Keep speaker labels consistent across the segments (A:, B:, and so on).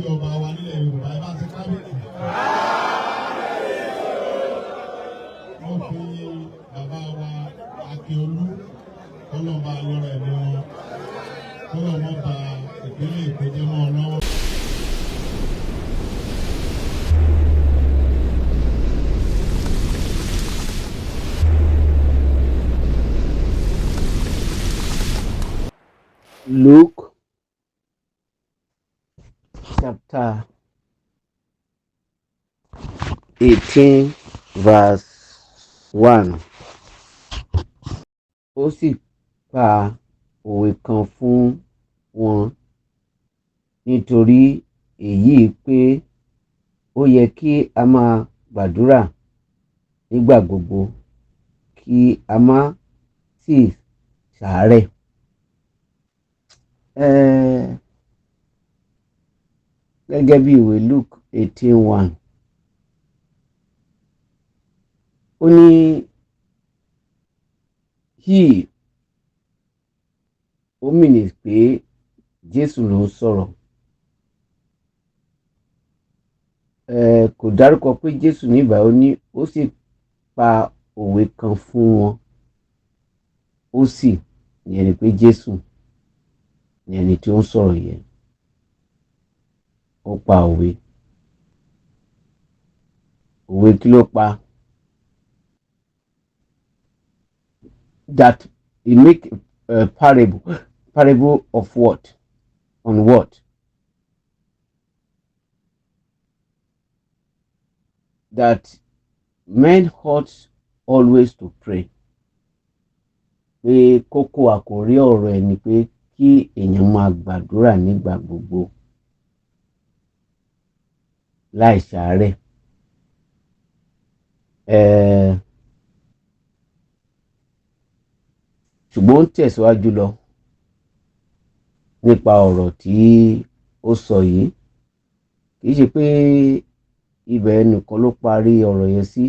A: bí ọba wa nílẹ̀ Yorùbá ẹ bá ti kábíyèsí. Wọ́n fi bàbá wa Akíolú kọ́lọ́ba lọ́rọ̀ ẹ̀mí wọn kọ́lọ́mọ́ ba ìpínlẹ̀ Èkó jẹ́ mọ́ ọ lọ́wọ́.
B: Luke chapter 18 verse 1. Ó sì pa òwe kan fún wọn nítorí èyí pé ó yẹ kí a máa gbàdúrà nígbà gbogbo kí a má sì ṣàárẹ̀. Gẹ́gẹ́ bí ìwé Luke 18:1 ó ní ó mìíní pé Jésù ló ń sọ̀rọ̀. Kò dárúkọ pé Jésù ní ìbá ó ní ó sì pa òwe kan fún wọn. Ó sì ìyẹn ni pé Jésù ni ẹni tí ó ń sọ̀rọ̀ yẹn. Ó pa òwe. Òwe kí ló pa? That he make a parable of what? On what? That men ought always to pray. Pé kókó àkòrí ọ̀rọ̀ ẹ̀ ni pé kí èèyàn máa gbàdúrà nígbà gbogbo láì ṣàárẹ̀. Ṣùgbọ́n ó ń tẹ̀síwájú lọ nípa ọ̀rọ̀ tí ó sọ yìí. Kì í ṣe pé ibẹ̀ nìkan ló parí ọ̀rọ̀ yẹn sí.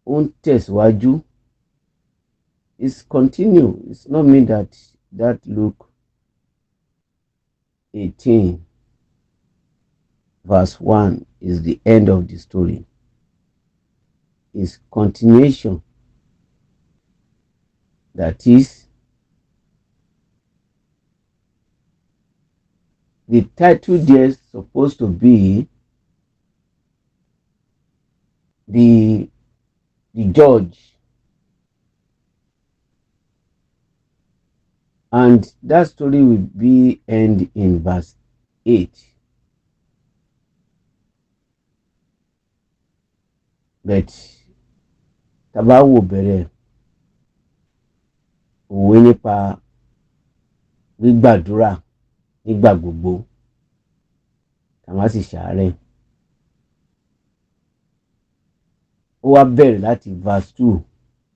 B: Ó ń tẹ̀síwájú. It's continue. It's not mean that Luke 18 verse 1 is the end of the story. It's continuation. That is, the title there is supposed to be the judge. And that story will be end in verse 8. But tabawo bẹ̀rẹ̀ òwe nípa gbígbàdúrà nígbà gbogbo ká má sì ṣàárẹ̀. Ó wá bẹ̀rẹ̀ láti verse 2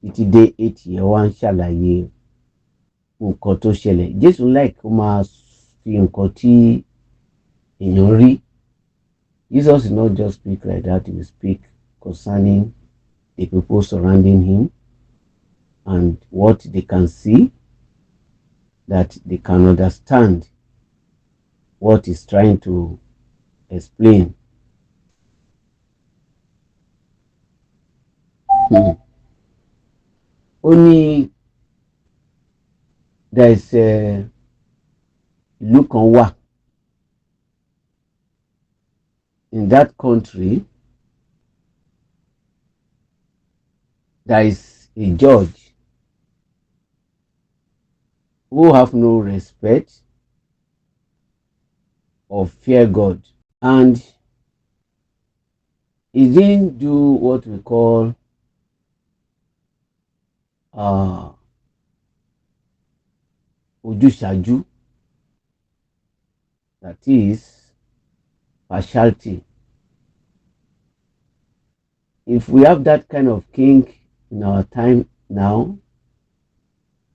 B: títí dé 8 yẹn wá ń ṣàlàyé nǹkan tó ṣẹlẹ̀. Jésù like ó máa fi nǹkan tí èèyàn rí. Jesus did not just speak like that. He will speak concerning the people surrounding him and what they can see, that they can understand what he's trying to explain. Only there is a ìlú kan wà in that country. There is a judge who have no respect or fear God, and he didn't do what we call ojúsàájú, that is partiality. If we have that kind of king in our time now,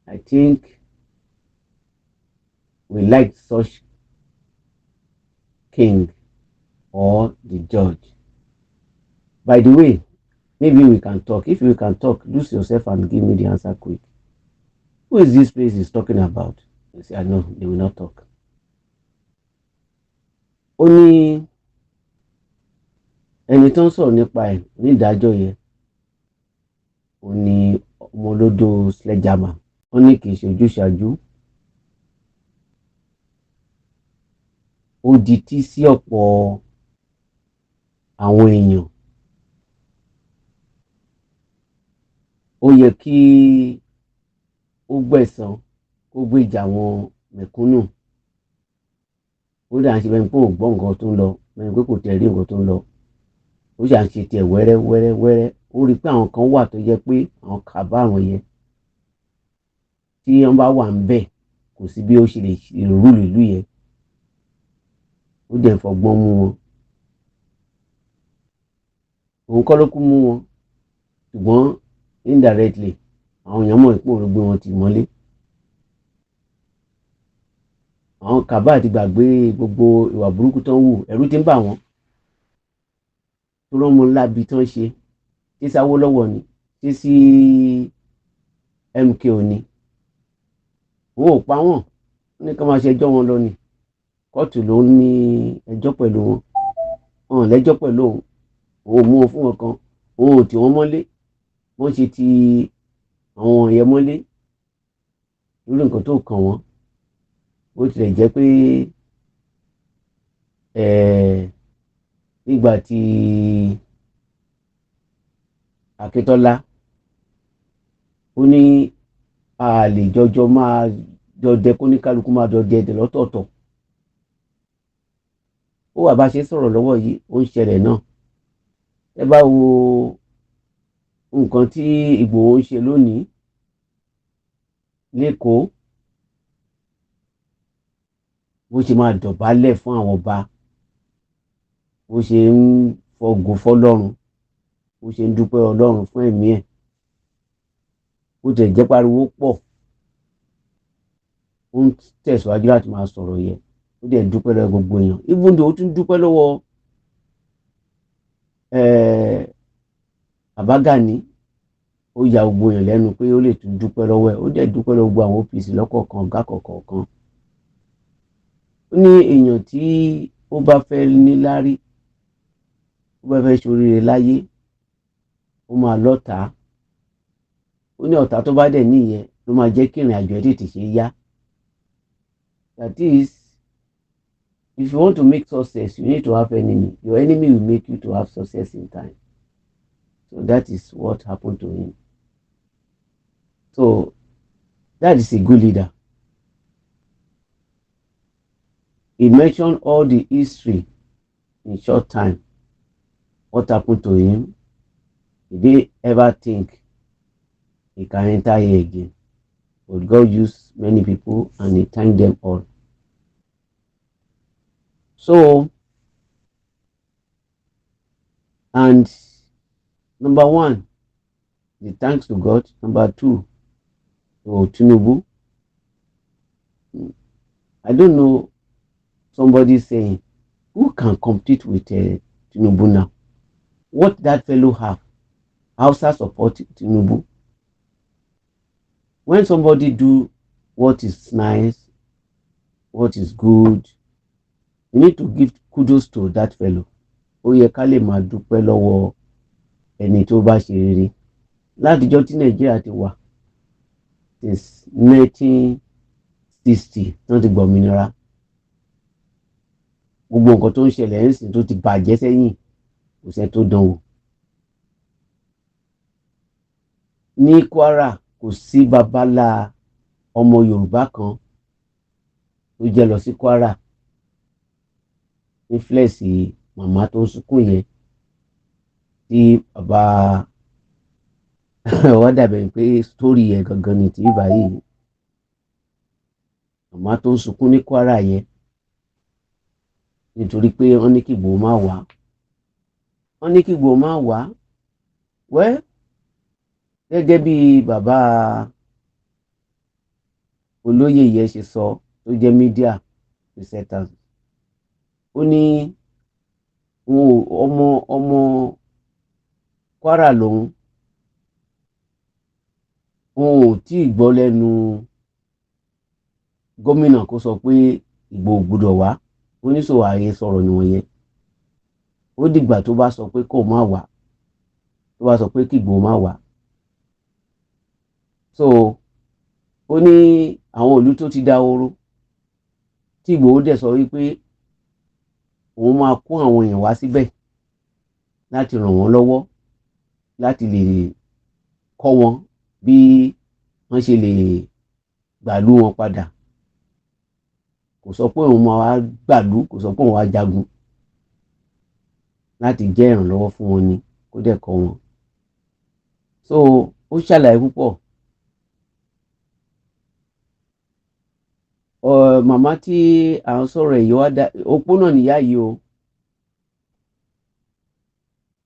B: I think we like such king or the judge. By the way, maybe we can talk. If we can talk, lose yourself and give me the answer quick. Who is this place he's talking about? You say, I know, they will not talk. ó ní ẹni tó ń sọ̀rọ̀ nípa ẹ̀ nídàájọ́ yẹn ó ní ọmọ olódò sledgehammer, ó ní kì í ṣe ojúṣàájú, ó dití sí ọ̀pọ̀ àwọn èèyàn. Ó yẹ kí ó gbẹ̀san, kó gbèjà àwọn mẹ̀kúnnù. Ó dà ń ṣe bẹ́ẹ̀ pé òun gbọ́ nǹkan tó ń lọ, bẹ́ẹ̀ pé kò tẹ̀ rí nǹkan tó ń lọ. Ó ṣà ń ṣe tiẹ̀ wẹ́rẹ́ wẹ́rẹ́ wẹ́rẹ́. Ó rí pé àwọn kan wà tó jẹ́ pé àwọn kàbá àwọn yẹn tí wọ́n bá wà ń bẹ̀ kò sí bí ó ṣe lè rúlù ìlú yẹn. Ó dẹ̀ fọgbọ́n mú wọn. Òun kọ́ ló kú mú wọn, ṣùgbọ́n indirectly àwọn èèyàn mọ̀ pé òun ló gbé wọn tì mọ́lé. Àwọn kàbá ti gbàgbé gbogbo ìwà burúkú tó ń wù, ẹ̀rù ti ń bà wọ́n. Tó rán mọ́ lábi tó ń ṣe, tí sáwó lọ́wọ́ ni, tí sí MKO ni. Òun ò pa wọ́n, ó ní ká máa ṣe ẹjọ́ wọn lọ ni. Kóòtù ló ní ẹjọ́ pẹ̀lú wọn. Wọn ò lẹ́jọ́ pẹ̀lú òun. Òun ò mú wọn fún wọn kan. Òun ò tì wọ́n mọ́lé. Wọ́n ṣe ti àwọn yẹn mọ́lé lórí nǹkan tó kàn wọ́n. Bó tilẹ̀ jẹ́ pé nígbà tí Akíntọ́lá ó ní a lè jọjọ máa dọdẹ kó ní kálukú máa dọdẹ ẹdẹ lọ́tọ̀ọ̀tọ̀. Ó wà bá ṣe sọ̀rọ̀ lọ́wọ́ yìí, ó ń ṣẹlẹ̀ náà. Ẹ bá wo nǹkan tí Ìgbòho ń ṣe lónìí lÉkòó, bó ṣe máa dọ̀bálẹ̀ fún àwọn ọba, bó ṣe ń fọgùn fọ́lọ́run, bó ṣe ń dúpẹ́ Ọlọ́run fún ẹ̀mí ẹ̀. Bó tẹ̀ jẹ́ pariwo pọ̀, ó ń tẹ̀síwájú láti máa sọ̀rọ̀ yẹn. Ó dẹ̀ dúpẹ́ lọ́wọ́ gbogbo èèyàn. Even though ó tún dúpẹ́ lọ́wọ́ Bàbá Gani, ó ya gbogbo èèyàn lẹ́nu pé ó lè tún dúpẹ́ lọ́wọ́ ẹ̀. Ó dẹ̀ dúpẹ́ lọ́wọ́ gbogbo àwọn OPC lọ́kọ̀ọ̀kan, ọ̀gá kọ̀ọ̀kan. Ó ní èèyàn tí ó bá fẹ́ níláárí, ó bá fẹ́ ṣoríire láyé, ó máa lọ́tàá. Ó ní ọ̀tá tó bá dẹ̀ níyẹn ló máa jẹ́ kí ìrìn àjò ẹ̀ tètè ṣe yá. That is, if you want to make success, you need to have enemy. Your enemy will make you to have success in time. So that is what happened to him. So that is a good leader. He mentioned all the history in short time. What happened to him? He didn't ever think he can enter here again. But God used many people and he thanked them all. So, and number one, the thanks to God. Number two, to Tinubu. I don't know, somebody saying, who can compete with Tinubu now? What that fellow have? Hausa support Tinubu. When somebody do what is nice, what is good, you need to give kudos to that fellow. Ó yẹ ká lè máa dúpẹ́ lọ́wọ́ ẹni tó bá ṣe rere. Látijọ́ tí Nàìjíríà ti wà since 1960 tán ti gbòmìnira. Gbogbo nǹkan tó ń ṣẹlẹ̀ ń sìn tó ti bàjẹ́ sẹ́yìn kò sẹ́ tó dán wò. Ní Kwara kò sí babalá ọmọ Yorùbá kan tó jẹ́ lọ sí Kwara ní flẹ́ẹ̀sì màmá tó ń sunkún yẹn tí bàbá wọ́n dàbẹ̀ pé sítórì yẹn gangan ni tí báyìí. Màmá tó ń sunkún ní Kwara yẹn nítorí pé wọ́n ní kí Ìgbòho má wá. Wọ́n ní kí Ìgbòho má wá. Wẹ́ gẹ́gẹ́ bí bàbá olóyè yẹn ṣe sọ tó jẹ́ media presenters, ó ní ọmọ Kwara lòun, òun ò tí ì gbọ́ lẹ́nu gómìnà kó sọ pé Ìgbòho gbọ́dọ̀ wá. oníṣòwò ààyè sọ̀rọ̀ nìwọ̀n yẹn. Ó dìgbà tó bá sọ pé kó má wá, tó bá sọ pé kí Ìgbòho má wá. So ó ní àwọn ìlú tó ti dahoro tí Ìgbòho dẹ̀ sọ wípé òun máa kó àwọn èèyàn wá síbẹ̀ láti ràn wọ́n lọ́wọ́ láti lè kọ́ wọn bí wọ́n ṣe lè gbàlú wọn padà. Kò sọ pé òun máa wá gbàlú, kò sọ pé òun wá jagun, láti jẹ́ ìrànlọ́wọ́ fún wọn ni, kó dẹ̀ kọ́ wọn. So ó ṣàlàyé púpọ̀. Màmá tí à ń sọ̀rọ̀ èyí wá dá opó náà níyà yìí o.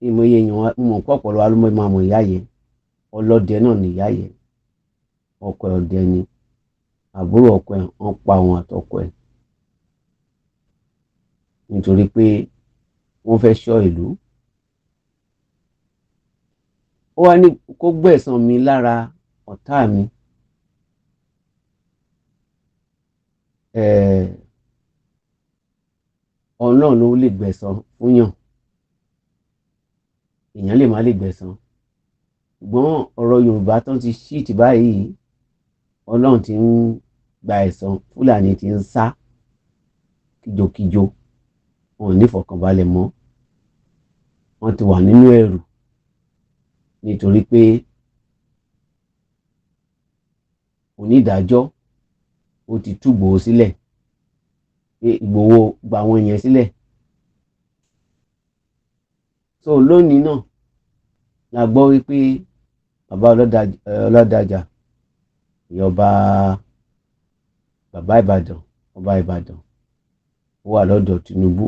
B: Ìmọ̀ye èèyàn mọ̀ pọ̀ pọ̀lọ́ wa ló máa mọ̀ ìyá yẹn. Ọlọ́dẹ náà níyà yẹn. Ọkọ ẹ̀ ọdẹ ni. Àbúrò ọkọ ẹ̀ wọ́n pa àwọn àtọkọ ẹ̀ nítorí pé wọ́n fẹ́ ṣọ́ ìlú. Ó wá ní kó gbẹ̀san mi lára ọ̀tá mi. Ọlọ́run ló lè gbẹ̀san fún yàn, èèyàn lè má lè gbẹ̀san. Ṣùgbọ́n ọ̀rọ̀ Yorùbá tó ti ṣíìtì báyìí, Ọlọ́run ti ń gba ẹ̀san, Fúlàní ti ń sá kíjokíjo, wọn ò ní ìfọ̀kànbalẹ̀ mọ́, wọ́n ti wà nínú ẹ̀rù nítorí pé onídàájọ́ ó ti tú Ìgbòho sílẹ̀, pé Ìgbòho gba àwọn èèyàn sílẹ̀. So lónìí náà la gbọ́ wípé bàbá Ọlọ́dàjà, ìyọba bàbá Ìbàdàn, ọba Ìbàdàn, ó wà lọ́dọ̀ Tinubu.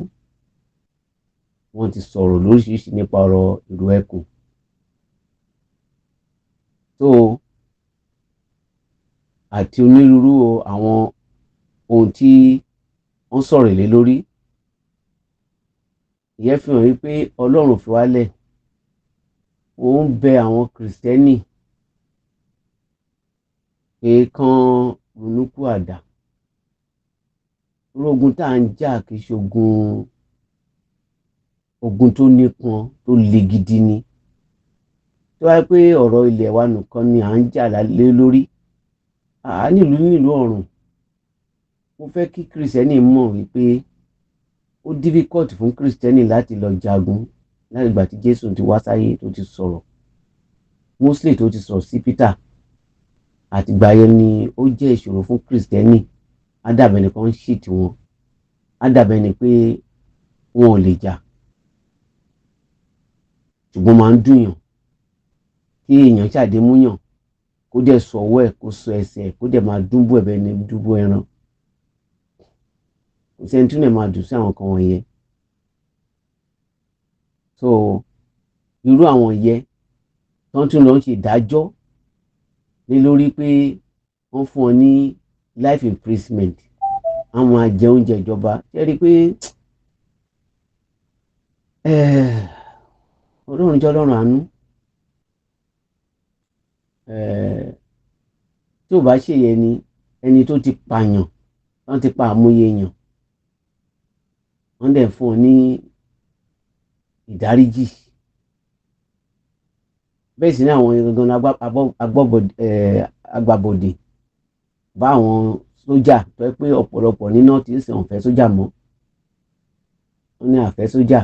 B: Wọ́n ti sọ̀rọ̀ lóríṣiríṣi nípa ọ̀rọ̀ ìlú Ẹkùn. So àti onírúurú àwọn ohun tí wọ́n sọ̀rọ̀ lé lórí. Ìyẹn fi hàn wípé Ọlọ́run fi wálẹ̀, ó ń bẹ àwọn Kìrìsìtẹ́nì pé kán ronúpìwàdà. Ogun tá à ń jà kì í ṣe ogun tó nípọn, tó le gidi ni. Tó wáyé pé ọ̀rọ̀ ilẹ̀ wa nìkan ni à ń jà lé lórí, nílùú ọ̀run. Mo fẹ́ kí Kìrìsìtẹ́nì mọ̀ wípé ó difficult fún Kìrìsìtẹ́nì láti lọ jagun láti ìgbà tí Jésù ti wá sáyé, tó ti sọ̀rọ̀ mostly, tó ti sọ̀rọ̀ sí Peter. Àtìgbà yẹn ni ó jẹ́ ìṣòro fún Kìrìsìtẹ́nì. Á dàbẹ̀ ni kan ń ṣì tí wọn, á dàbẹ̀ ni pé wọn ò lè jà. Ṣùgbọ́n máa ń dùn yàn kí èèyàn ṣàdémúyàn kó dẹ̀ sọ ọwọ́ ẹ̀, kó sọ ẹsẹ̀ ẹ̀, kó dẹ̀ máa dúnbú ẹ̀bẹ̀ ni dúnbú ẹran. Kò sẹ́ni tún lè máa dùn sí àwọn kan wọ̀nyẹn. So irú àwọn yẹn tó ń tún lọ ń ṣe ìdájọ́ lé lórí pé wọ́n fún ọ ní life imprisonment, àwọn àjẹ oúnjẹ ìjọba. Ṣé rí i pé Ọlọ́run jẹ́ Ọlọ́run àánú. Tí ò bá ṣe yẹn ni ẹni tó ti pààyàn, wọ́n ti pa àmúyẹ èèyàn, wọ́n dẹ̀ fún ọ ní ìdáríjì. Bẹ́ẹ̀ sì ni àwọn gangan agbábọ̀dé bá àwọn sójà, tó yẹ pé ọ̀pọ̀lọpọ̀ nínú ti ń sìn ọ̀fẹ́ sójà mọ́, wọ́n ní àfẹ́ sójà.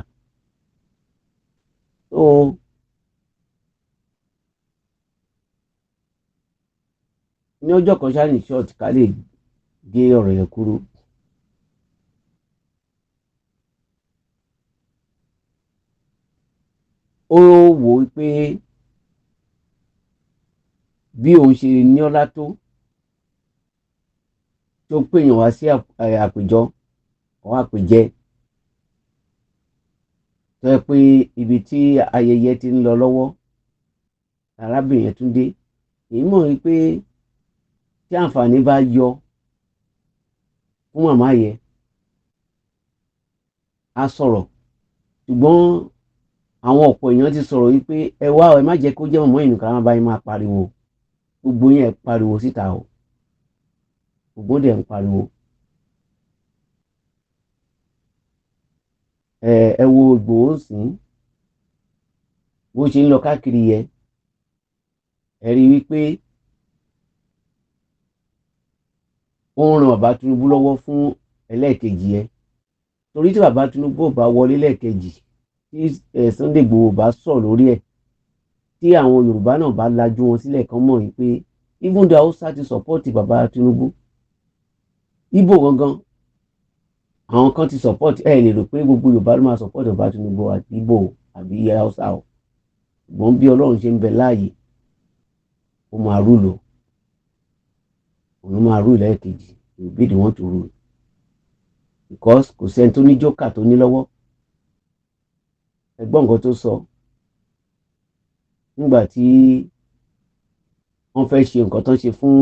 B: So ní ọjọ́ kan ṣáà ní short ká lè gé ọ̀rọ̀ yẹn kúrú. Ó wò ó pé bí òun ṣe ní ọlá tó pèèyàn wá sí àpèjọ àwọn àpèjẹ, tó yẹ pé ibi tí ayẹyẹ ti ń lọ lọ́wọ́ arábìnrin yẹn tún dé. Èyí mọ̀ wípé tí àǹfààní bá yọ fún màmá yẹn, á sọ̀rọ̀. Ṣùgbọ́n àwọn ọ̀pọ̀ èèyàn ti sọ̀rọ̀ wípé ẹ wá ẹ má jẹ́ kó jẹ́ mọ̀mọ́ yìí nìkan máa bá yín máa pariwo. Gbogbo yín ẹ pariwo síta o, gbogbo dẹ̀ ń pariwo. ẹ wo Ìgbòho sìn bó ṣe ń lọ káàkiri yẹ ẹ rí wípé ó ń ran bàbá Tinubu lọ́wọ́ fún ẹlẹ́ẹ̀kejì yẹ torí tí bàbá Tinubu ò bá wọlé lẹ́ẹ̀kejì tí Sunday Igboho bá sọ̀ lórí ẹ̀ tí àwọn Yorùbá náà bá lajú wọn sílẹ̀ kan mọ̀ wípé even though Hausa ti support bàbá Tinubu Igbo gangan àwọn kan ti support ẹ lè rò pé gbogbo Yorùbá ló máa support bàbá Tinubu àti Igbo àbí Hausa o ṣùgbọ́n bí Ọlọ́run ṣe ń bẹ láàyè ó máa rúlò òun máa rúlò lẹ́ẹ̀kejì you be the one to rule because kò sẹ́ni tó ní jókà tó ní lọ́wọ́ ẹgbọ́n nǹkan tó sọ nígbà tí wọ́n fẹ́ ṣe nǹkan tó ń ṣe fún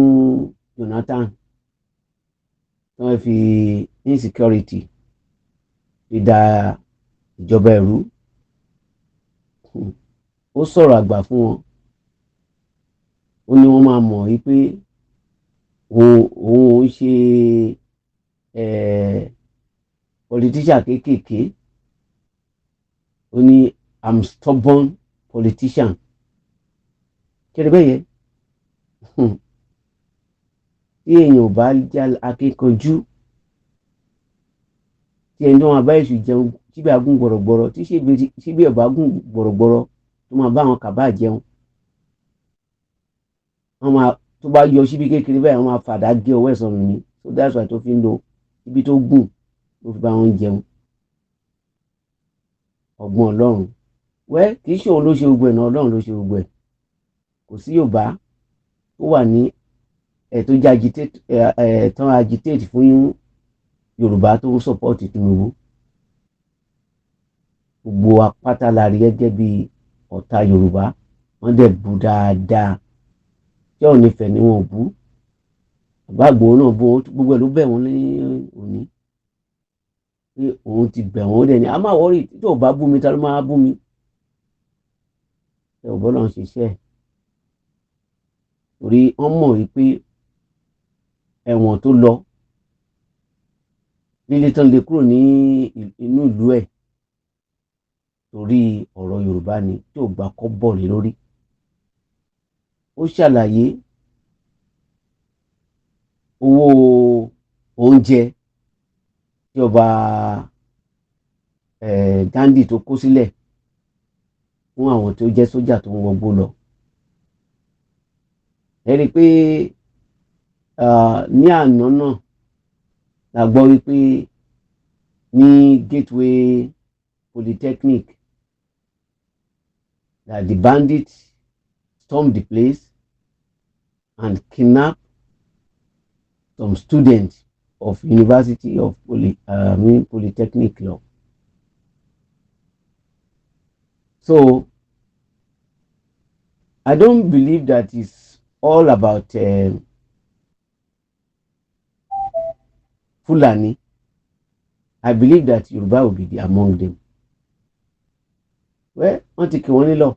B: Jonathan tí wọ́n fi insecurity fi da ìjọba ẹ̀rú ó sọ̀rọ̀ àgbà fún wọn ó ní wọ́n máa mọ̀ wípé òun ṣe politician kéékèèké ó ní I'm stubborn politician kí ni bẹ́ẹ̀ yẹn tí èèyàn ò bá já akíkanjú tí ẹni tó máa bá èṣù jẹun síbi agún gbọ̀rọ̀gbọ̀rọ̀ tí síbi ọ̀bá gún gbọ̀rọ̀gbọ̀rọ̀ tó máa bá àwọn kàbá jẹun wọ́n máa tó bá yọ síbi kékeré báyìí wọ́n máa fàdá gé ọwọ́ ẹ̀sán ni so that's why tó fi ń lo ibi tó gùn ló fi bá wọn jẹun ọgbọ́n Ọlọ́run wẹ́ kì í ṣe òun ló ṣe gbogbo ẹ̀ náà Ọlọ́run ló ṣe gbogbo ẹ̀ kò sí Yorùbá tó wà ní tó jẹ́ tán agitate fún Yorùbá tó ń support Tinubu gbogbo apáta la rí gẹ́gẹ́ bí ọ̀tá Yorùbá wọ́n dẹ̀ bú dáadáa tí ò nífẹ̀ẹ́ ni wọ́n bú àgbàgbọ́ náà bú gbogbo ẹ̀ ló bẹ̀ wọ́n ní òní pé òun ti bẹ̀ wọ́n dẹ̀ ní a máa wọ́rí tí ò bá bú mi ta ló máa bú mi ẹ ò bọ́lá ń ṣiṣẹ́ torí wọ́n mọ̀ wípé ẹ̀wọ̀n tó lọ lílé tán lè kúrò ní inú ìlú ẹ̀ torí ọ̀rọ̀ Yorùbá ni tí ò gbà kọ́ bọ̀ lé lórí ó ṣàlàyé owó oúnjẹ tí ọba Gandhi tó kó sílẹ̀ fún àwọn tó jẹ́ sójà tó ń wọgbó lọ ẹ rí i pé ní àná náà la gbọ́ wípé ní Gateway Polytechnic that the bandits stormed the place and kidnapped some students of University of Polytechnic Law. So I don't believe that it's all about Fulani. I believe that Yoruba will be among them. Well, wọ́n ti kí wọ́n nílọ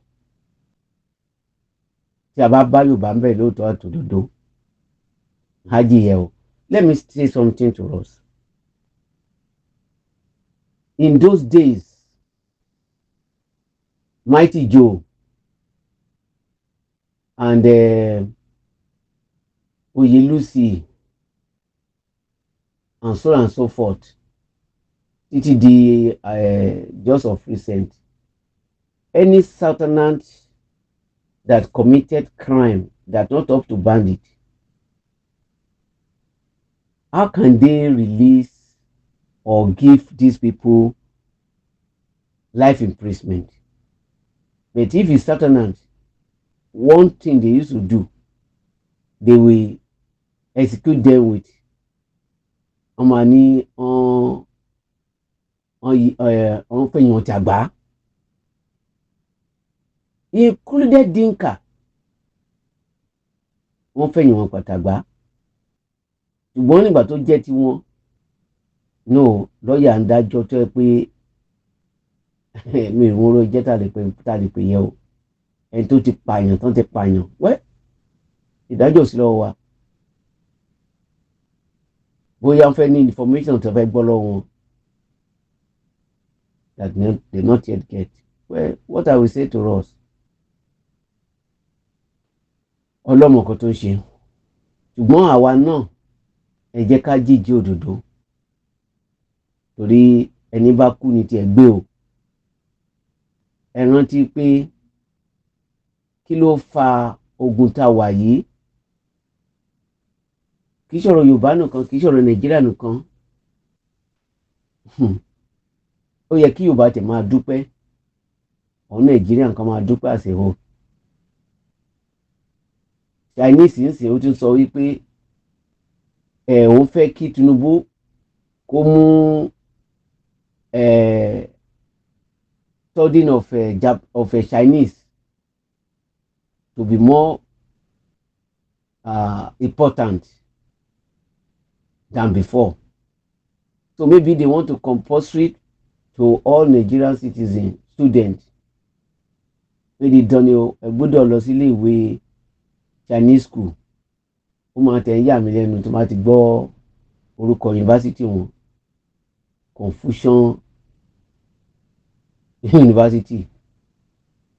B: tí a bá bá Yorùbá ń bẹ̀ lóòótọ́ àtòdodo hajj yẹ o. Let me say something to us. In those days, Mighty Joe and Oyelusi and so on and so forth, títí di just of recent, any Southerners that committed crime that not up to bandit, how can they release or give these people life imprisonment? But if it's Southerners, one thing they used to do, they will execute them with money on Jagba, included Dinka. Wọ́n fẹ̀yìn wọn pàtàgbà ṣùgbọ́n nígbà tó jẹ́ ti wọn no lọ́ọ̀yà ń dájọ́ tó yẹ pé mi ò rò jẹ́ tá lè pè yẹ o ẹni tó ti pààyàn tán ti pààyàn wẹ́ ìdájọ́ sí lọ́wọ́ wa bóyá wọ́n fẹ́ ní information tó fẹ́ gbọ́ lọ́wọ́ wọn that they not yet get. Well, what I will say to us, ọlọ́mọ kan tó ń ṣe, ṣùgbọ́n àwa náà ẹ jẹ́ ká jíjí òdodo, torí ẹni bá kú ní tiẹ̀ gbé o. Ẹ rántí pé kí ló fa ogun tá a wà yìí? Kì í ṣọ̀rọ̀ Yorùbá nìkan, kì í ṣọ̀rọ̀ Nàìjíríà nìkan. Ó yẹ kí Yorùbá tẹ̀ máa dúpẹ́, àwọn Nàìjíríà nǹkan máa dúpẹ́ àṣehò. Chinese ń sìn ó tún sọ wípé òun fẹ́ kí Tinubu kó mú studying of Chinese to be more important than before. So maybe they want to compulsory to all Nigerian citizens, students. Maybe done you a good lọ sí ilé ìwé Chinese school. Ó máa tẹ̀ ń yà mí lẹ́nu tó máa ti gbọ́ orúkọ yunifásitì wọn, Confucian University.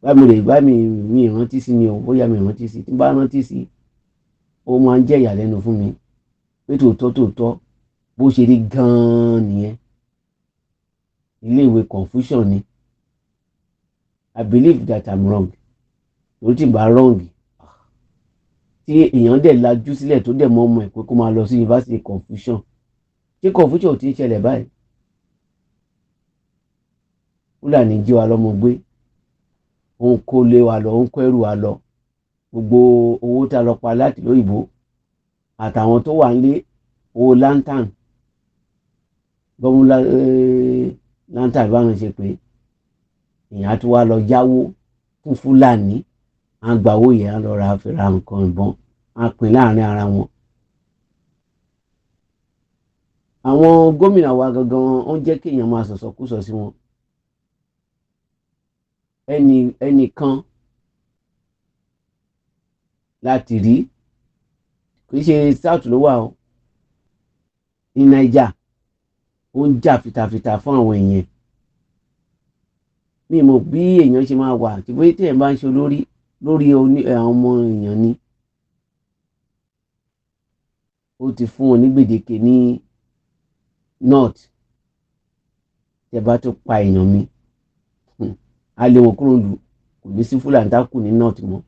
B: Bá mi rántí sí ni o, bóyá mi rántí sí, tí n bá rántí sí, ó máa ń jẹ́ ìyàlẹ́nu fún mi pé tòótọ́ bó ṣe rí gan-an nìyẹn. Ilé ìwé Confucian ni. I believe that I'm wrong. Lórí tí bá wrong, tí èèyàn dẹ̀ lajú sílẹ̀ tó dẹ̀ mọ́ ọmọ ẹ̀ pé kó máa lọ sí yunifásitì Confucian. Ṣé Confucian ò ti ń ṣẹlẹ̀ báyìí? Fúlàní jí wa lọ́mọ gbé, ó ń kó lé wa lọ, ó ń kó ẹrù wa lọ. Gbogbo owó tá a lọ pa láti lóyìnbó àtàwọn tó wà nílé, owó lantern, gbọ́mú lantern báwọn ṣe pé èèyàn tó wá lọ yáwó fún Fúlàní, à ń gba owó yẹn á lọ ra fẹ́ra nǹkan ìbọn, á pín láàrin ara wọn. Àwọn gómìnà wa gangan ó ń jẹ́ kí èèyàn máa sọ̀sọ̀kúsọ sí wọn. Ẹnìkan láti rí, kì í ṣe South ló wà o, ní Niger, ó ń jà fitafita fún àwọn èèyàn. Mi mọ̀ bí èèyàn ṣe máa wà tí bóyá tí ẹ̀ bá ń ṣe lórí àwọn ọmọ èèyàn ni. Ó ti fún wọn ní gbèdéke ní north, tẹ́ bá tó pa èèyàn mi, a lé wọn kúrò lù, kò ní sí Fúlàní tá kù ní north mọ́.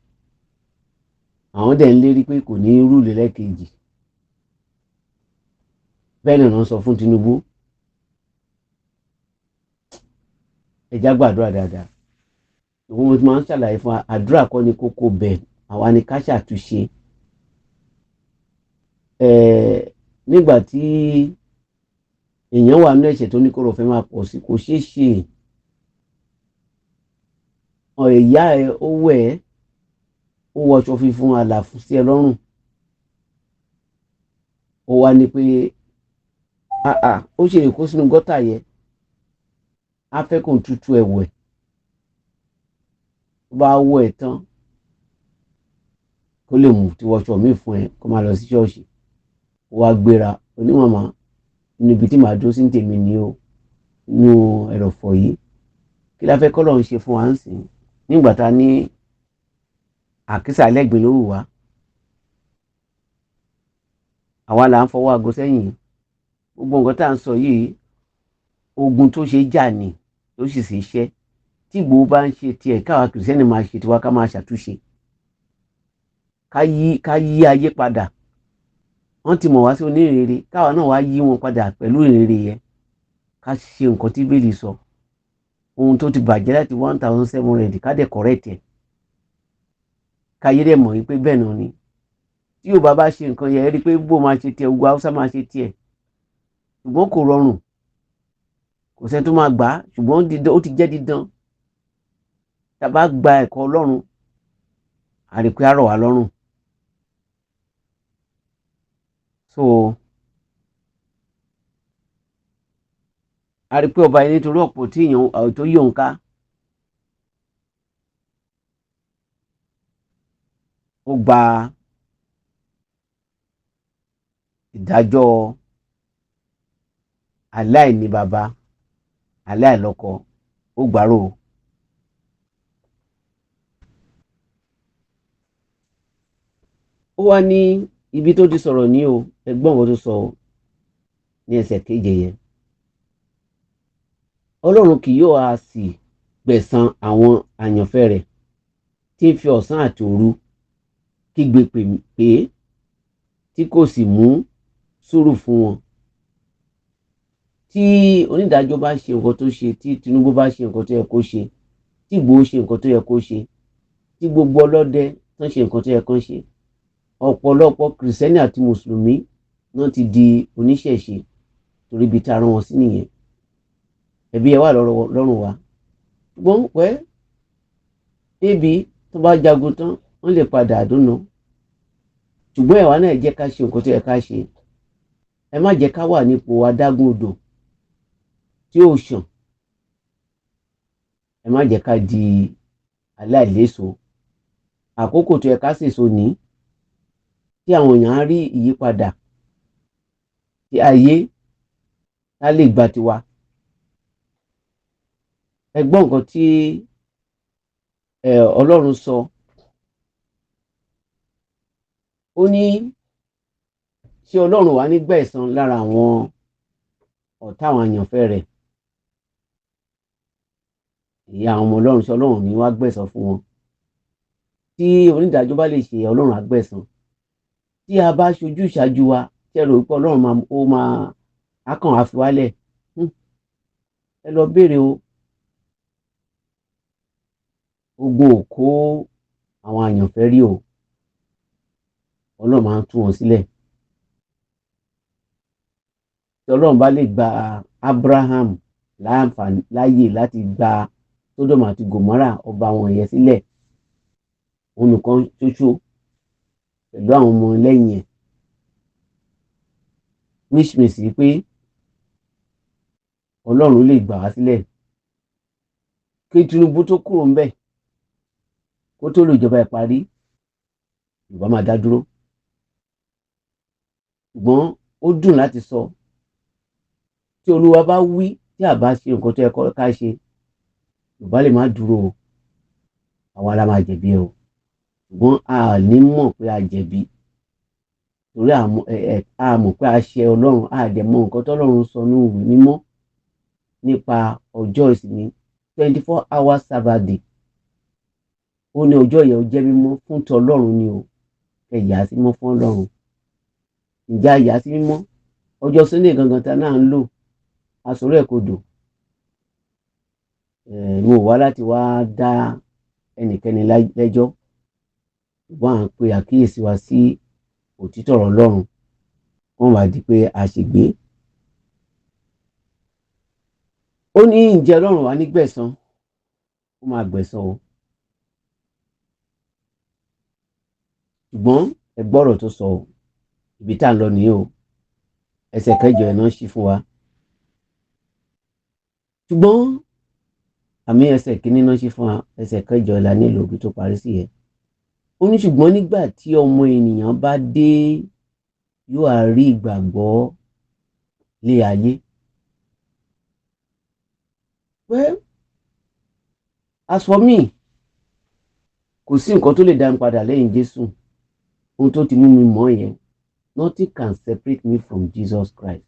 B: Àwọn dẹ̀ ń lérí pé kò ní rúlé lẹ́ẹ̀kejì. Bẹ́ẹ̀ náà sọ fún Tinubu. Ẹ já gbàdúrà dáadáa. Ìwọ́n mo ti máa ń ṣàlàyé fún àdúrà kọ́ ni kókó bẹ́ẹ̀, àwa ni ká ṣàtúnṣe. Nígbà tí èèyàn wà ní ẹ̀ṣẹ̀ tó ní kó rọ̀ fẹ́ máa pọ̀ sí, kò ṣeé ṣe. Ìyá ẹ ó wẹ̀ ẹ́, ó wọṣọ fífún àlàfo sí ẹ lọ́rùn. Ó wá ní pé ó ṣe lè kó sínú gọ́tà yẹn, á fẹ́ kó tutù ẹ̀wẹ̀. Ó bá wọ̀ ẹ̀ tán kó lè mú tí wọṣọ míì fún ẹ kó máa lọ sí ṣọ́ọ̀ṣì. Ó wá gbéra, onímọ̀mọ́ níbi tí màá dúró sí ní tèmi ni ó nínú ẹ̀rọ̀fọ̀ yìí. Kí la fẹ́ kọ́ lọ́run ṣe fún wa ń sìn nígbà tá a ní àkísà lẹ́gbẹ̀ẹ́ ló wù wá? Àwa là ń fọwọ́ aago sẹ́yìn. Gbogbo nǹkan tá à ń sọ yìí, ogun tó ṣe jà ní tó sì ṣe iṣẹ́. Tí Ìgbòho bá ń ṣe tiẹ̀, káwa kìrìsìtẹ́nì máa ṣe tiwa, ká máa ṣàtúnṣe, ká yí ayé padà. Wọ́n ti mọ̀ wá sí onírere, káwa náà wá yí wọn padà pẹ̀lú ìrere yẹn. Ká ṣe nǹkan tí Bíbélì sọ. Ohun tó ti bàjẹ́ láti 1700 ká dẹ̀ correct ẹ̀. Káyé dẹ̀ mọ̀ wípé bẹ́ẹ̀ náà ni. Tí Yorùbá bá ṣe nǹkan yẹn, rí pé Ìgbò máa ṣe tiẹ̀, gbogbo Haúsá máa ṣe tiẹ̀. Ṣùgbọ́n kò rọrùn, kò sẹ́ni tó máa gbà á, ṣùgbọ́n ó ti jẹ́ dídán. Tá a bá gba ẹ̀kọ́ Ọlọ́run, a rí pé á rọ̀ wá lọ́rùn. So a rí pé ọba yẹn nítorí ọ̀pọ̀ tí èèyàn tó yóò ń ká, ó gba ìdájọ́ aláìní baba, aláìlọ́kọ, ó gbàrò o. Ó wá ní ibi tó ti sọ̀rọ̀ ní o, ẹgbọ́n wọn tó sọ ní ẹsẹ̀ keje yẹn. Ọlọ́run kì yóò á sì gbẹ̀san àwọn àyànfẹ́ rẹ̀ tí ń fi ọ̀sán àti òru kígbe pé tí kò sì mú sùúrù fún wọn. Tí onídàájọ́ bá ṣe nǹkan tó ṣe, tí Tinubu bá ṣe nǹkan tó yẹ kó ṣe, tí Ìgbòho ṣe nǹkan tó yẹ kó ṣe, tí gbogbo ọlọ́dẹ tó ṣe nǹkan tó yẹ kó ṣe, ọ̀pọ̀lọpọ̀ kìrìsìtẹ́nì àti mùsùlùmí náà ti di oníṣẹ̀ṣe torí ibi tá a rán wọn sí nìyẹn. Ẹ̀bi ẹ wà lọ́rùn wa. Ṣùgbọ́n pẹ́ débi tó bá jagun tán wọ́n lè padà àdúnà. Ṣùgbọ́n ẹ̀wà náà jẹ́ ká ṣe nǹkan tó yẹ ká ṣe. Ẹ má jẹ́ ká wà nípò adágún odò tí ó ṣàn. Ẹ má jẹ́ ká di aláìléso. Àkókò tó yẹ ká sèso ní tí àwọn èèyàn á rí ìyípadà tí ayé á lè gba tiwa. Ẹ gbọ́ nǹkan tí Ọlọ́run sọ. Ó ní ṣé Ọlọ́run wà ní gbẹ̀san lára àwọn ọ̀tá àwọn àyànfẹ́ rẹ̀. Ìyá àwọn ọmọ Ọlọ́run ṣe Ọlọ́run ní wá gbẹ̀san fún wọn. Tí onídàájọ́ bá lè ṣe Ọlọ́run á gbẹ̀san. Tí a bá ṣojú ìṣáájú wa tí ẹ rò pé Ọlọ́run ó máa akàn á fi wálẹ̀, ẹ lọ béèrè o. Ogun ò kó àwọn àyànfẹ́ rí o. Ọlọ́run máa ń tú wọn sílẹ̀. Tí Ọlọ́run bá lè gba Abraham láàyè láti gba Sódómù àti Gòmórà ọba wọn yẹn sílẹ̀, òun nìkan ṣoṣo pẹ̀lú àwọn ọmọ lẹ́yìn ẹ̀. Mísìmísì pé Ọlọ́run lè gbà wá sílẹ̀. Kí Tinubu tó kúrò ń bẹ̀, kó tó lè jọba ẹ̀ parí, Yorùbá máa dá dúró. Ṣùgbọ́n ó dùn láti sọ. Tí Olúwa bá wí tí a bá ṣe nǹkan tó yẹ ká ṣe, Yorùbá lè má dúró o. Àwa la máa jẹ̀bi o. Ṣùgbọ́n a ní mọ̀ pé a jẹ̀bi. Torí a mọ̀ pé a ṣe Ọlọ́run, a dẹ̀ mọ̀ nǹkan tó Ọlọ́run sọ ní ìwé mímọ́ nípa ọjọ́ ìsinmi 24 hours Sabbath day. Ó ní ọjọ́ yẹn ó jẹ́ mímọ́ fún ti Ọlọ́run ni o. Ẹ yà á sí mímọ́ fún Ọlọ́run. Ǹjẹ́ a yà á sí mímọ́? Ọjọ́ Sunday gangan ta náà ń lò aṣọ́rọ̀ ẹ̀ kodò. Mo wá láti wá dá ẹnikẹ́ni lẹ́jọ́. Ṣùgbọ́n à ń pe àkíyèsí wa sí òtítọ́ ọ̀rọ̀ Ọlọ́run. Wọ́n wá di pé a ṣègbé. Ó ní ǹjẹ́ Ọlọ́run wà ní gbẹ̀san? Ó máa gbẹ̀san o. Ṣùgbọ́n ẹ gbọ́rọ̀ tó sọ o. Ibi tá à ń lọ nìyí o. Ẹsẹ̀ kẹjọ ẹ̀ náà ṣí fún wa. Ṣùgbọ́n àmì ẹsẹ̀ kìíní náà ṣí fún wa. Ẹsẹ̀ kẹjọ la nílò ibi tó parí sí yẹn. Ó ní ṣùgbọ́n nígbà tí ọmọ ènìyàn bá dé, yóò á rí ìgbàgbọ́ lé ayé. Well, as for me, kò sí nǹkan tó lè dá mi padà lẹ́yìn Jésù. Ohun tó ti mú mi mọ̀ yẹn. Nothing can separate me from Jesus Christ.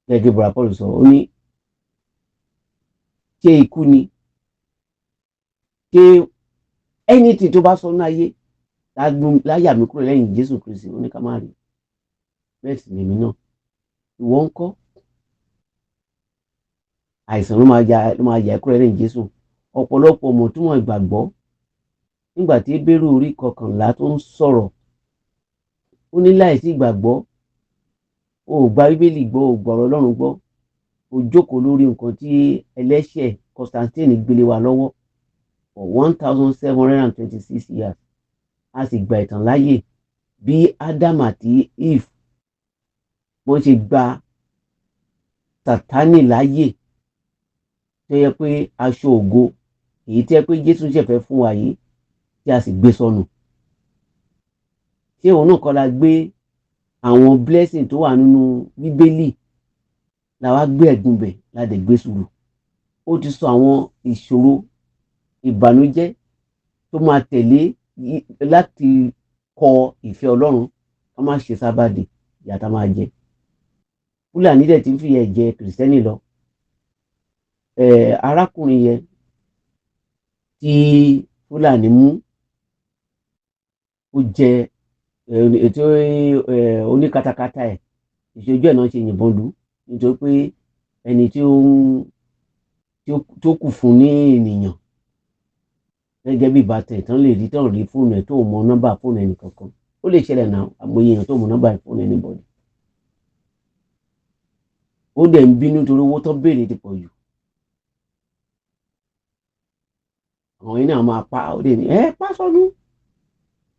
B: Gẹ́gẹ́ bí Paul sọ, ó ní ṣé ikú ni, ṣé anything tó bá sọ ní ayé láyà mi kúrò lẹ́yìn Jésù Kristi, ó ní ká má rí. Bẹ́ẹ̀ sì lèmi náà. Ìwọ ń kọ́? Àìsàn ló máa yà kúrò lẹ́yìn Jésù. Ọ̀pọ̀lọpọ̀ mọ̀ túmọ̀ ìgbàgbọ́. Nígbà tí Hébérù orí 11 tó ń sọ̀rọ̀, ó ní láìsí ìgbàgbọ́, o ò gba Bíbélì gbọ́, o ò gbọ́rọ̀ Ọlọ́run gbọ́, o jókòó lórí nǹkan tí ẹlẹ́ṣẹ̀ Constantine gbélé wa lọ́wọ́ for 1726 years. A sì gba ìtàn láyè bí Adam àti Eve wọ́n ṣe gba Sátánì láyè, tó yẹ pé aṣọ ògo èyí tí yẹ pé Jésù ṣẹ̀fẹ̀ fún wa yìí tí a sì gbé sọnù. Ṣé òun náà kọ́ la gbé àwọn blessing tó wà nínú Bíbélì la wá gbé ẹ̀gún bẹ̀ la dẹ̀ gbé sùúrù? ó ti sọ àwọn ìṣòro ìbànújẹ́ tó máa tẹ̀lé láti kọ ìfẹ́ Ọlọ́run ká má ṣe sábàdì ìyà tá máa jẹ. Fúlàní dẹ̀ ti ń fìyà jẹ kìrìsìtẹ́nì lọ. Arákùnrin yẹn tí Fúlàní mú, ó jẹ ètò oníkatakata ẹ̀, ìṣojú ẹ̀ náà ṣe yìnbọn lù nítorí pé ẹni tó kù fún ní ènìyàn gẹ́gẹ́ bí ìbátan ìtàn lè rí tán rí fóònù ẹ̀ tó mọ nọ́mbà fóònù ẹnì kankan. Ó lè ṣẹlẹ̀ náà, àmọye èèyàn tó mọ nọ́mbà fóònù anybody. Ó dẹ̀ ń bínú torí owó tó béèrè ti pọ̀ jù. Àwọn yìí náà máa pa, ó dẹ̀ ní pa sọ́nù.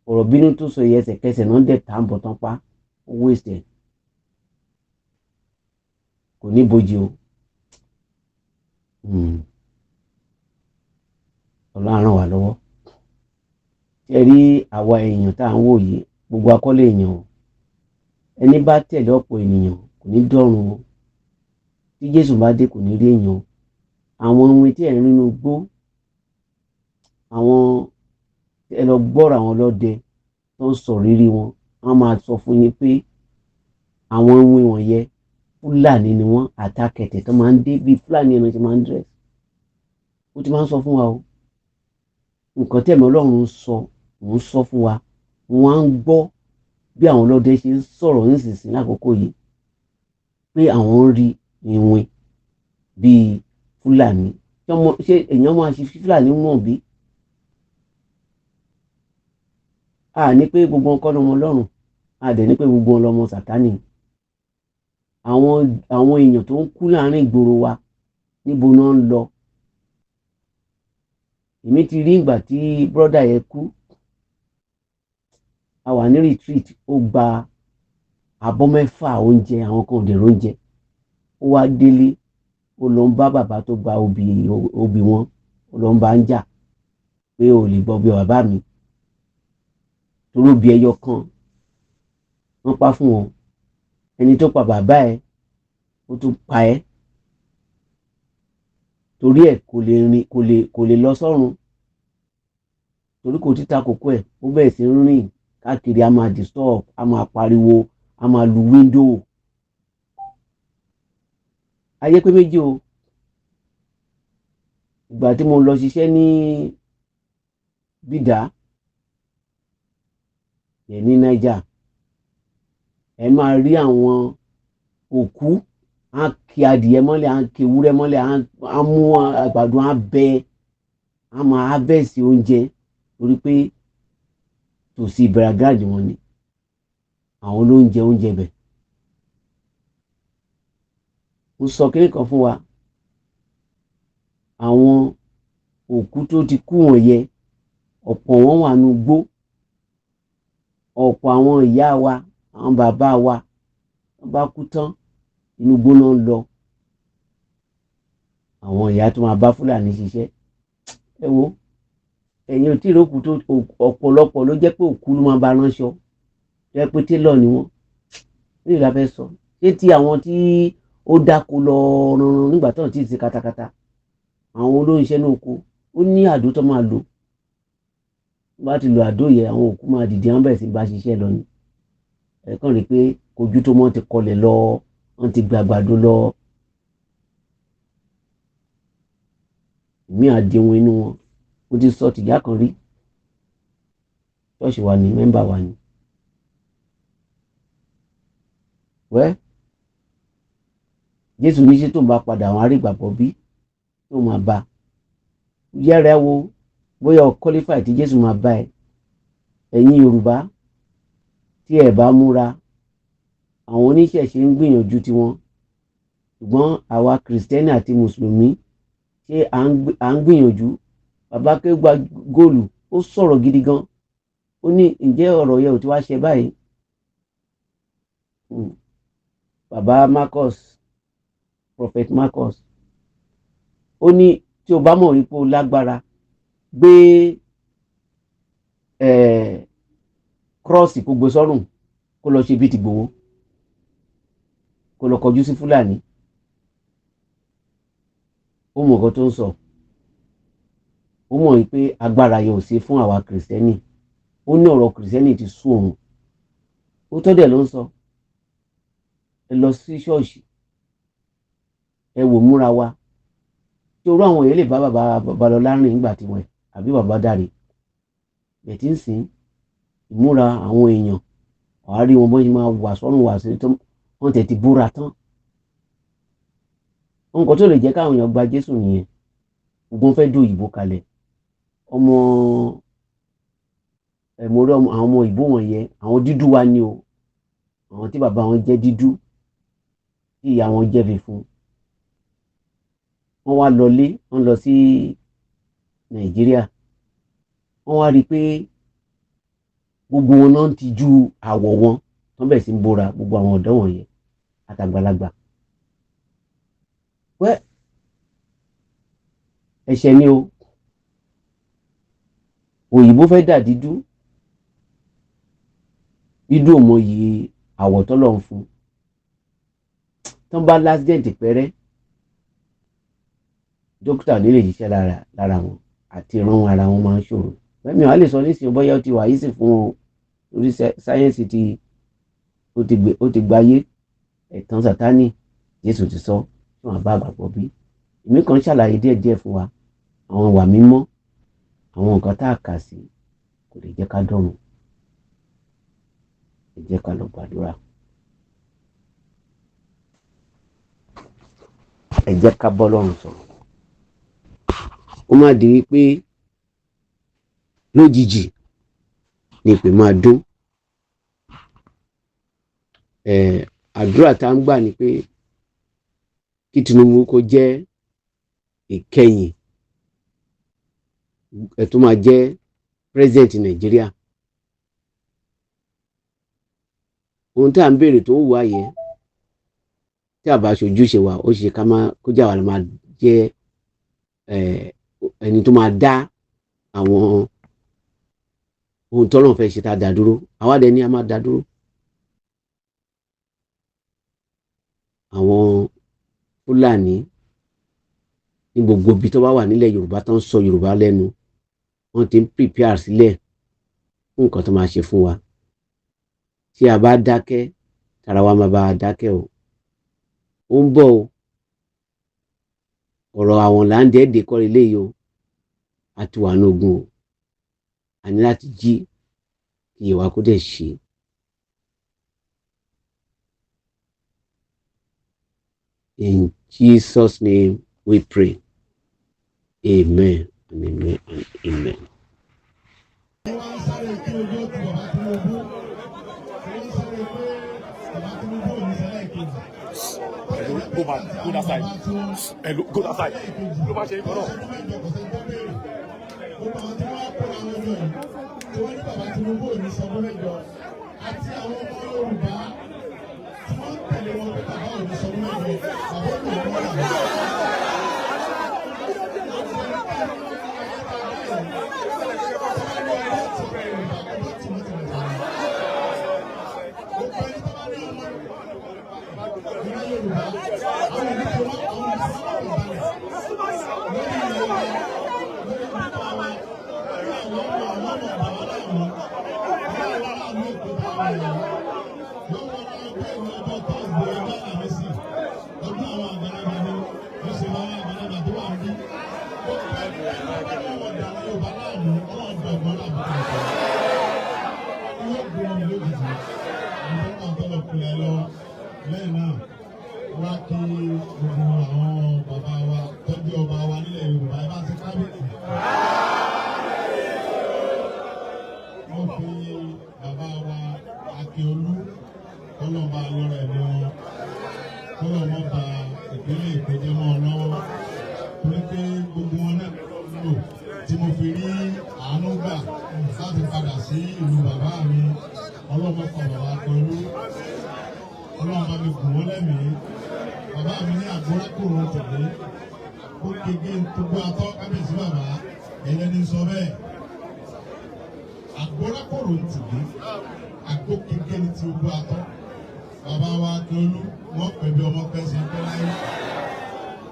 B: Ọ̀rọ̀ bínú tó sọ yẹ ẹsẹ̀kẹsẹ̀ náà dẹ̀ tà ń bọ̀ tán pa, ó waste ẹ̀. Kò ní bójì o. Ọlọ́run ràn wá lọ́wọ́. Ṣé rí àwa èèyàn tá à ń wò yìí, gbogbo akọ́lé èèyàn o. Ẹni bá tẹ̀lé ọ̀pọ̀ ènìyàn kò ní dọ́run o. Tí Jésù bá dé kò ní rí èèyàn o. Àwọn ohun tí ẹ̀ ń rínú gbó, àwọn ẹ lọ gbọ́rọ̀ àwọn ọlọ́dẹ tó ń sọ rírí wọn, wọ́n máa sọ fún yín pé àwọn ohun wọ̀nyẹn Fúlàní ni wọ́n, àtàkẹ̀tẹ̀ tó máa ń dé bí Fúlàní ẹni tí máa ń dress. Ó ti máa ń sọ fún wa o. Nǹkan tí ẹ̀mí Ọlọ́run sọ, òun sọ fún wa. Wọ́n á ń gbọ́ bí àwọn ọlọ́dẹ ṣe ń sọ̀rọ̀ nísinsìnyí lákòókò yìí pé àwọn ń rí ìwìn bíi Fúlàní. Ṣé èèyàn máa ṣe Fúlàní mọ̀ bí? A ní pé gbogbo ọkọ lọmọ Ọlọ́run, a dẹ̀ ní pé gbogbo ọlọmọ Sátánì. Àwọn èèyàn tó ń kú láàrin ìgboro wa, níbo náà ń lọ? Èmi ti rí ìgbà tí brọ́dà yẹn kú, a wà ní retreat, ó gba abọ́ 6 oúnjẹ, àwọn kan ò dẹ̀ róúnjẹ. Ó wá délé, ó lọ ń bá bàbá tó gba obì wọn, ó lọ ń bá ń jà pé ò lè gbọ́ bí bàbá mi. Torí obì ẹyọ kan wọ́n pa fún wọn. Ẹni tó pa bàbá ẹ̀ ó tún pa ẹ́. Torí ẹ̀ kò lè lọ sọ́run. Torí kò títa kókó ẹ̀, ó bẹ̀rẹ̀ sí rìn káàkiri, a máa disturb, a máa pariwo, a máa lu window. Ayé pé méjì o. Ìgbà tí mo lọ ṣiṣẹ́ ní Bídà yẹn ní Niger, ẹ máa rí àwọn òkú, á kì adìyẹ mọ́lẹ̀, á kì ewúrẹ́ mọ́lẹ̀, á mú àgbàdo, á bẹ, á máa harvest oúnjẹ torí pé tòsí ìbẹ̀rẹ̀gáàjì wọn ni àwọn ló ń jẹ oúnjẹ bẹ̀. Mo sọ kíní kan fún wa, àwọn òkú tó ti kú wọ̀nyẹn, ọ̀pọ̀ wọn wà nínú igbó. Ọ̀pọ̀ àwọn ìyá wa, àwọn bàbá wa, wọ́n bá kú tán, inú igbó náà ń lọ. Àwọn ìyá tó máa bá Fúlàní ṣiṣẹ́. Ẹ wo, ẹ̀yin ò tí ì rókù tó ọ̀pọ̀lọpọ̀ ló jẹ́ pé òkú ló máa bá ránṣọ. Jẹ́ pé télọ̀ ni wọ́n. Ní ìlà fẹ́ sọ, ṣé tí àwọn tí ó dáko lọ rọrùn nígbà tó ń tí ì sí katakata, àwọn olóyìnṣẹ́ náà kó, ó ní àdó tó máa lò. Bá ti lo àdó yẹ, àwọn òkú máa dìde, wọ́n bẹ̀rẹ̀ sí bá ṣiṣẹ́ lọ ni. Ẹ kàn rí pé kojú tó mọ́ ti kọlẹ̀ lọ, wọ́n ti gbàgbàdo lọ. Ìmí àdéhùn inú wọn. Mo ti sọ tìyá kan rí. Ṣọ́ọ̀ṣì wa ni, mẹ́mbà wa ni. Jésù ní ṣé tó ń bá padà àwọn arígbàgbọ́ bí tó máa bá. Yẹ́rẹ́ wo bóyá o qualify tí Jésù máa bá ẹ. Ẹ̀yin Yorùbá tí ẹ bá múra, àwọn oníṣẹ̀ṣe ń gbìyànjú tiwọn, ṣùgbọ́n àwa Kìrìsìtẹ́nì àti Mùsùlùmí ṣé à ń gbìyànjú. Bàbá Kéwà Góòlù ó sọ̀rọ̀ gidi gan. Ó ní ǹjẹ́ ọ̀rọ̀ yẹn ò ti wá ṣe báyìí? Bàbá Marcus, Prophet Marcus, ó ní tí o bá mọ̀ wípé o lágbára, gbé kírọ́ọ̀sì kó gbé sọ́rùn, kó lọ ṣe bí ti Ìgbòho, kó lọ kọjú sí Fúlàní. ó mọ̀ nǹkan tó ń sọ, ó mọ̀ wípé agbára yẹn ò sí fún àwa kìrìsìtẹ́nì, ó ní ọ̀rọ̀ kìrìsìtẹ́nì ti sú òun, ó tọ́ dẹ̀ ló ń sọ. Ẹ lọ sí ṣọ́ọ̀ṣì, ẹ wò múra wa, tí orú àwọn èèyàn lè bá bàbá Babalọlá rìn nígbà tí wọ́n àbí bàbá Dáre, bẹ̀tí ń sìn ìmúra àwọn èèyàn wàá rí wọn bọ́n máa wà sọ́run wà sí tó wọ́n tẹ̀ ti búra tán. Nǹkan tó lè jẹ́ káwọn èèyàn gba Jésù nìyẹn. Ogun fẹ́ dó ìbò kalẹ̀, mo rí àwọn ọmọ ìbò wọ̀nyẹn, àwọn dúdú wa ni o, àwọn tí bàbá wọn jẹ́ dúdú tí ìyá wọn jẹ́ funfun, wọ́n wá lọlé, wọ́n lọ sí Nàìjíríà, wọ́n wá rí i pé gbogbo wọn náà ti ju àwọ̀ wọn tó bẹ̀ sí ń bóra, gbogbo àwọn ọ̀dọ́ wọ̀nyẹn àtàgbàlagbà. Wẹ́ ẹ̀ṣẹ̀ ni o, òyìnbó fẹ́ dà dídú, dídú ò mọyì àwọ̀ tọ́lọ̀ ń fún, tán bá lásìdẹ̀ǹtì pẹ́rẹ́ dókítà ní lè ṣiṣẹ́ lára wọn àti ìran ara wọn máa ń ṣòro. Fẹ́mi wàá lè sọ nísìnyí bóyá ó ti wà yìí sì fún wọn orí sáyẹ́ǹsì ó ti gbáyé ẹ̀tàn Sátánì, Jésù ti sọ fún àbá àgbàgbọ́ bí. Èmi kan ṣàlàyé díẹ̀díẹ̀ fún wa àwọn ìwà mímọ́, àwọn nǹkan tá a kà sí kò lè jẹ́ ká dọ̀run. Ẹ jẹ́ ká lọ gbàdúrà. Ẹ jẹ́ ká bọ́ lọ́run sọ̀rọ̀. Ó má di wípé lójijì ni ìpè máa dún. Àdúrà tá ń gbà ni pé kí Tinubu kó jẹ́ ìkẹyìn tó máa jẹ́ president Nàìjíríà. Ohun tí à ń béèrè tó ń wá yẹn tí a bá ṣojú ṣe wà, ó ṣe ká máa kó jà wà ló máa jẹ́ ẹni tó máa dá àwọn ohun tọ́lọ́run fẹ́ ṣe tá a dá dúró. Àwa dẹ̀ ni a máa dá dúró. Àwọn Fúlàní ní gbogbo ibi tó bá wà nílẹ̀ Yorùbá tó ń sọ Yorùbá lẹ́nu, wọ́n ti ń prepare sílẹ̀ fún nǹkan tó máa ṣe fún wa. Tí a bá dákẹ́, tara wa máa bá a dákẹ́ o. Ó ń bọ̀ o. Ọ̀rọ̀ àwọn láńdẹ́ẹ̀dẹ̀ kọ́ ilé yìí o. A ti wà ní ogun o. A ní láti jí kí ìyẹ̀wà kó dẹ̀ ṣe. In Jesus' name we pray. Amen and amen and amen.
C: Go back, go that side. Hello, go that side. Go back here, go on.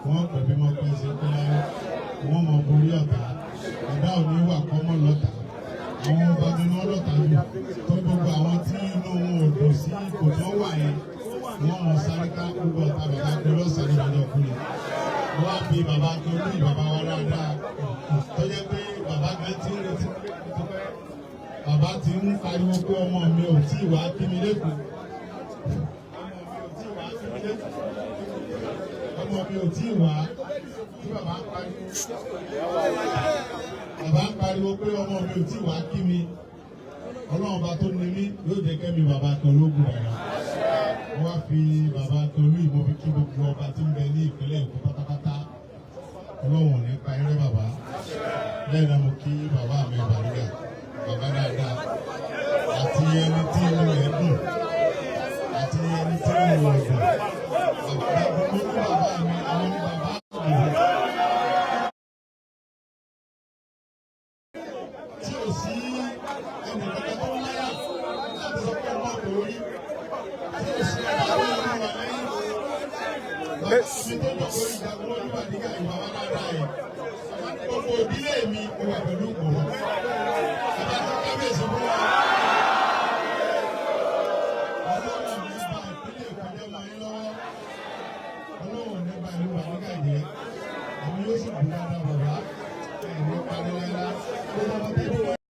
A: wọ́n pè bí mo pè ṣe pé wọ́n mọ borí ọ̀tá ẹ̀dá òní wà kọ́mọ́ lọ́tà àwọn ọba nínú ọlọ́tà jù tó gbogbo àwọn tí inú wọn ò dùn sí ipò tó wà yẹn wọ́n mọ sáré ká gbogbo ọ̀tá bàbá pé lọ́sàn-án ìdájọ́ kú ni wọ́n á fi bàbá tó ní bàbá wa dáadáa tó jẹ́ pé bàbá kan ti ń retí bàbá ti ń pariwo pé ọmọ mi ò tí ì wá kí mi lẹ́kọ̀ọ́ ọmọ mi ò tí ì wá tí bàbá ń pariwo pé ọmọ mi ò tí ì wá kí mi ọlọ́run bá tó ní mí yóò jẹ́ kẹ́mi bàbá kan lógún ẹ̀rọ wọ́n á fi bàbá kan lú ìmọ̀ fi kí gbogbo ọba tí ń bẹ ní ìpínlẹ̀ Èkó pátápátá ọlọ́run nípa eré bàbá lẹ́yìn náà mo kí bàbá mi Bàrígà bàbá dáadáa àti ẹni tí inú rẹ̀ dùn àti ẹni tí inú rẹ̀ dùn bàbá gbogbo ní bàbá mi àwọn ní bàbá mi. Tí ò sí ẹnì kankan tó láyà láti sọ pé ọmọ kò rí tí ò sí ẹnì kan tó wà lẹ́yìn bàbá mi tó lọ́kọ̀ ìjagun lórí Bàrígà ìwà wà dáadáa yìí gbogbo ìdílé mi wà pẹ̀lú ìgbòho bàbá tó kábíyèsí fún wa. Ọlọ́run ní bá ìpínlẹ̀ Èkó jẹ́ mọ́ yín lọ́wọ́ Ọlọ́run ní bá ìlú Bàrígà jẹ́ àmì yóò sì kú dáadáa bàbá ẹ̀ ní parí láyé lá.